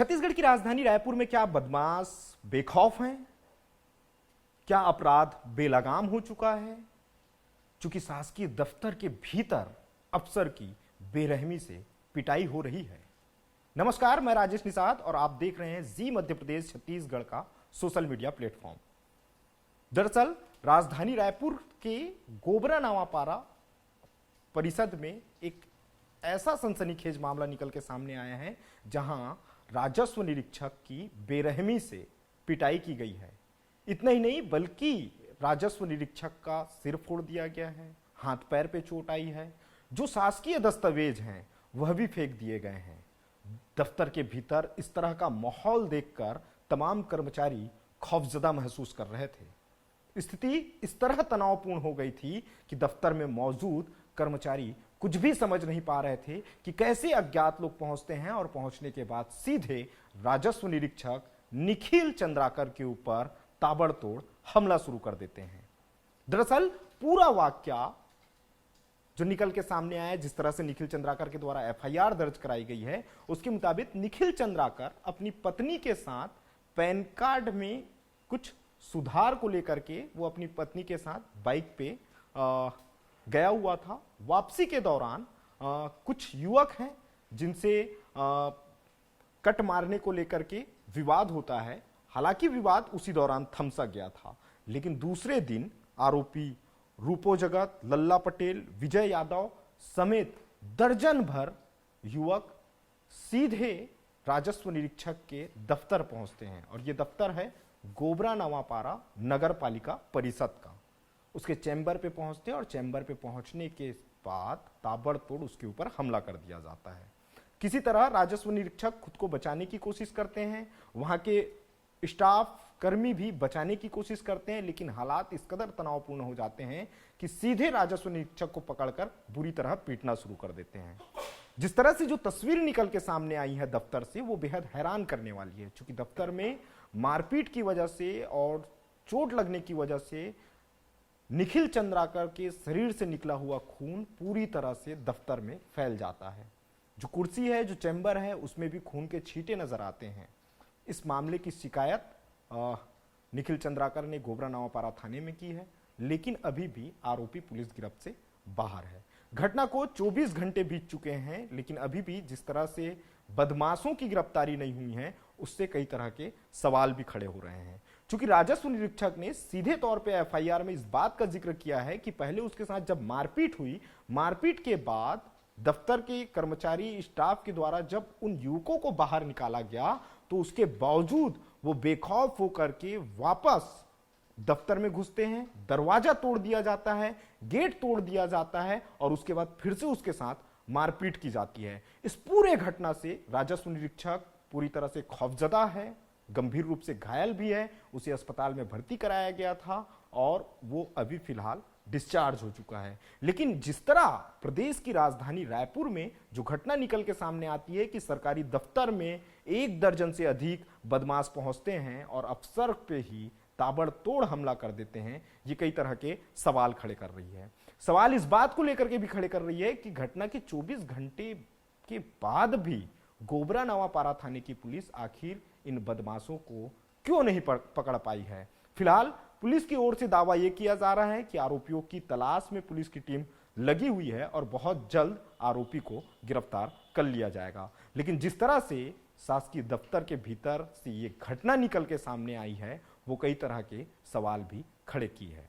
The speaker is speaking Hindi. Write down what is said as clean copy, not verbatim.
छत्तीसगढ़ की राजधानी रायपुर में क्या बदमाश बेखौफ हैं? क्या अपराध बेलगाम हो चुका है? चूंकि शासकीय दफ्तर के भीतर अफसर की बेरहमी से पिटाई हो रही है। नमस्कार, मैं राजेश निषाद और आप देख रहे हैं जी मध्य प्रदेश छत्तीसगढ़ का सोशल मीडिया प्लेटफॉर्म। दरअसल राजधानी रायपुर के गोबरा नवापारा परिषद में एक ऐसा सनसनीखेज मामला निकल के सामने आया है जहां राजस्व निरीक्षक की बेरहमी से पिटाई की गई है। इतना ही नहीं बल्कि राजस्व निरीक्षक का सिर फोड़ दिया गया है, हाथ पैर पे चोट आई है, जो शासकीय दस्तावेज हैं वह भी फेंक दिए गए हैं। दफ्तर के भीतर इस तरह का माहौल देखकर तमाम कर्मचारी खौफजदा महसूस कर रहे थे। स्थिति इस तरह तनावपूर्ण हो गई थी कि दफ्तर में मौजूद कर्मचारी कुछ भी समझ नहीं पा रहे थे कि कैसे अज्ञात लोग पहुंचते हैं और पहुंचने के बाद सीधे राजस्व निरीक्षक निखिल चंद्राकर के ऊपर ताबड़तोड़ हमला शुरू कर देते हैं। दरअसल पूरा वाकया जो निकल के सामने आया, जिस तरह से निखिल चंद्राकर के द्वारा एफआईआर दर्ज कराई गई है, उसके मुताबिक निखिल चंद्राकर अपनी पत्नी के साथ पैन कार्ड में कुछ सुधार को लेकर के वो अपनी पत्नी के साथ बाइक पे गया हुआ था। वापसी के दौरान कुछ युवक हैं जिनसे कट मारने को लेकर के विवाद होता है। हालांकि विवाद उसी दौरान थम सा गया था, लेकिन दूसरे दिन आरोपी रूपो जगत, लल्ला पटेल, विजय यादव समेत दर्जन भर युवक सीधे राजस्व निरीक्षक के दफ्तर पहुंचते हैं और यह दफ्तर है गोबरा नवापारा नगर पालिका परिषद का। उसके चैम्बर पे पहुंचते हैं और चैम्बर पे पहुंचने के बाद ताबड़तोड़ उसके ऊपर हमला कर दिया जाता है। किसी तरह राजस्व निरीक्षक खुद को बचाने की कोशिश करते हैं, वहां के स्टाफ कर्मी भी बचाने की कोशिश करते हैं, लेकिन हालात इस कदर तनावपूर्ण हो जाते हैं कि सीधे राजस्व निरीक्षक को पकड़कर बुरी तरह पीटना शुरू कर देते हैं। जिस तरह से जो तस्वीर निकल के सामने आई है दफ्तर से, वो बेहद हैरान करने वाली है। क्योंकि दफ्तर में मारपीट की वजह से और चोट लगने की वजह से निखिल चंद्राकर के शरीर से निकला हुआ खून पूरी तरह से दफ्तर में फैल जाता है। जो कुर्सी है, जो चैम्बर है, उसमें भी खून के छींटे नजर आते हैं। इस मामले की शिकायत निखिल चंद्राकर ने गोबरा नवापारा थाने में की है, लेकिन अभी भी आरोपी पुलिस गिरफ्त से बाहर है। घटना को 24 घंटे बीत चुके हैं, लेकिन अभी भी जिस तरह से बदमाशों की गिरफ्तारी नहीं हुई है, उससे कई तरह के सवाल भी खड़े हो रहे हैं। चूंकि राजस्व निरीक्षक ने सीधे तौर पे एफआईआर में इस बात का जिक्र किया है कि पहले उसके साथ जब मारपीट हुई, मारपीट के बाद दफ्तर के कर्मचारी स्टाफ के द्वारा जब उन युवकों को बाहर निकाला गया, तो उसके बावजूद वो बेखौफ होकर के वापस दफ्तर में घुसते हैं, दरवाजा तोड़ दिया जाता है, गेट तोड़ दिया जाता है और उसके बाद फिर से उसके साथ मारपीट की जाती है। इस पूरे घटना से राजस्व निरीक्षक पूरी तरह से खौफजदा है, गंभीर रूप से घायल भी है। उसे अस्पताल में भर्ती कराया गया था और वो अभी फिलहाल डिस्चार्ज हो चुका है। लेकिन जिस तरह प्रदेश की राजधानी रायपुर में जो घटना निकल के सामने आती है कि सरकारी दफ्तर में 1 दर्जन से अधिक बदमाश पहुंचते हैं और अफसर पे ही ताबड़तोड़ हमला कर देते हैं, ये कई तरह के सवाल खड़े कर रही है। सवाल इस बात को लेकर के भी खड़े कर रही है कि घटना के 24 घंटे के बाद भी गोबरा नवापारा थाने की पुलिस आखिर इन बदमाशों को क्यों नहीं पकड़ पाई है। फिलहाल पुलिस की ओर से दावा यह किया जा रहा है कि आरोपियों की तलाश में पुलिस की टीम लगी हुई है और बहुत जल्द आरोपी को गिरफ्तार कर लिया जाएगा। लेकिन जिस तरह से शासकीय दफ्तर के भीतर से ये घटना निकल के सामने आई है, वो कई तरह के सवाल भी खड़े की है।